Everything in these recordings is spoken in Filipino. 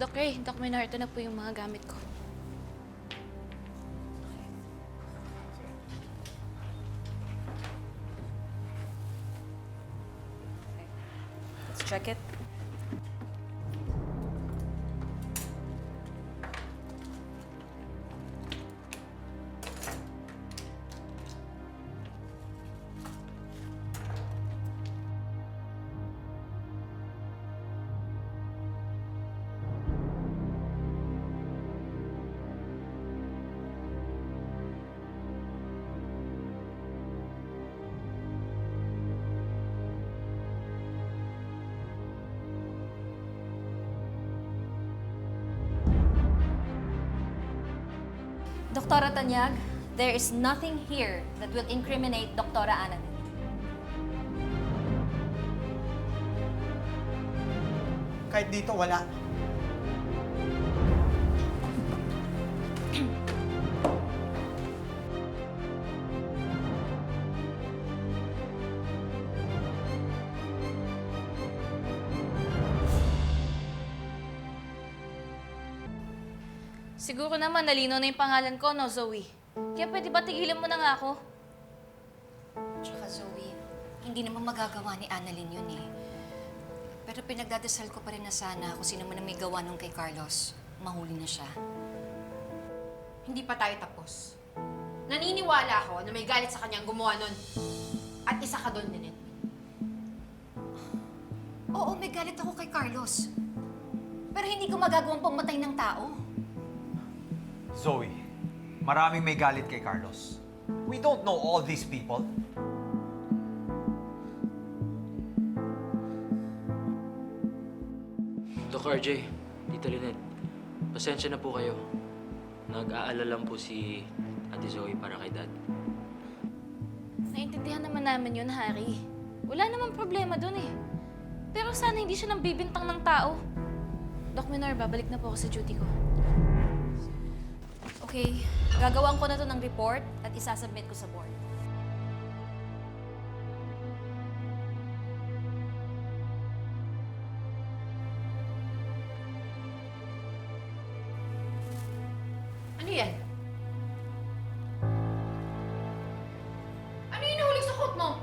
Doc Ray, Doc Menor, ito na po yung mga gamit ko. Let's check it. Doktora Tanyag, there is nothing here that will incriminate Doktora Annalyn. Kahit dito, wala. Siguro naman nalino na yung pangalan ko, no, Zoe? Kaya pwede ba tigilan mo na nga ako? Tsaka Zoe, hindi naman magagawa ni Annalyn yun eh. Pero pinagdadasal ko pa rin na sana kung sino man ang may gawa nung kay Carlos, mahuli na siya. Hindi pa tayo tapos. Naniniwala ako na may galit sa kanyang gumawa nun. At isa ka doon, Ninette. Oo, may galit ako kay Carlos. Pero hindi ko magagawang pamatay ng tao. Zoe, maraming may galit kay Carlos. We don't know all these people. Doc RJ, Tita Lynette, pasensya na po kayo. Nag-aalala lang po si Ate Zoe para kay Dad. Naintindihan naman namin yun, Harry. Wala namang problema dun eh. Pero sana hindi siya nang bibintang ng tao. Doc Menor, babalik na po ako sa duty ko. Okay, gagawan ko na to ng report at isasubmit ko sa board. Ano yan? Ano yung nahuli sa coat mo?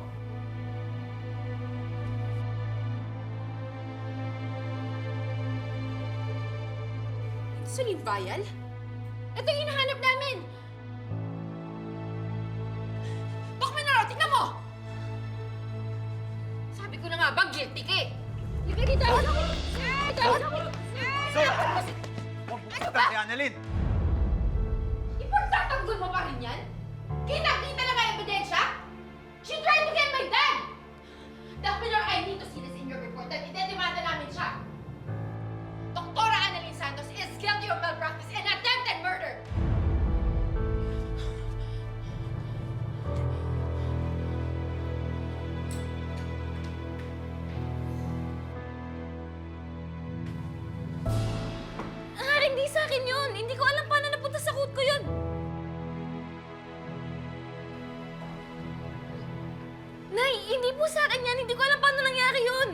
Insulin vial? Ito yung hinahanap namin! Doc Menor, tingnan mo! Sabi ko na nga ba, guilty ka eh! Liga dito! Tawad ako! Ano ba? Annalyn! Ipagtatanggol mo pa rin yan? Kita-kita lang ang ebidensya? She tried to get my dad! Doc Menor, I need to see this in your report that idedemanda namin siya. Doktora Annalyn Santos is guilty of malpractice and attempted murder! Harry, hindi sa akin yun! Hindi ko alam paano napunta sa coat ko yun! Nay, hindi po sa akin yan! Hindi ko alam paano nangyari yun!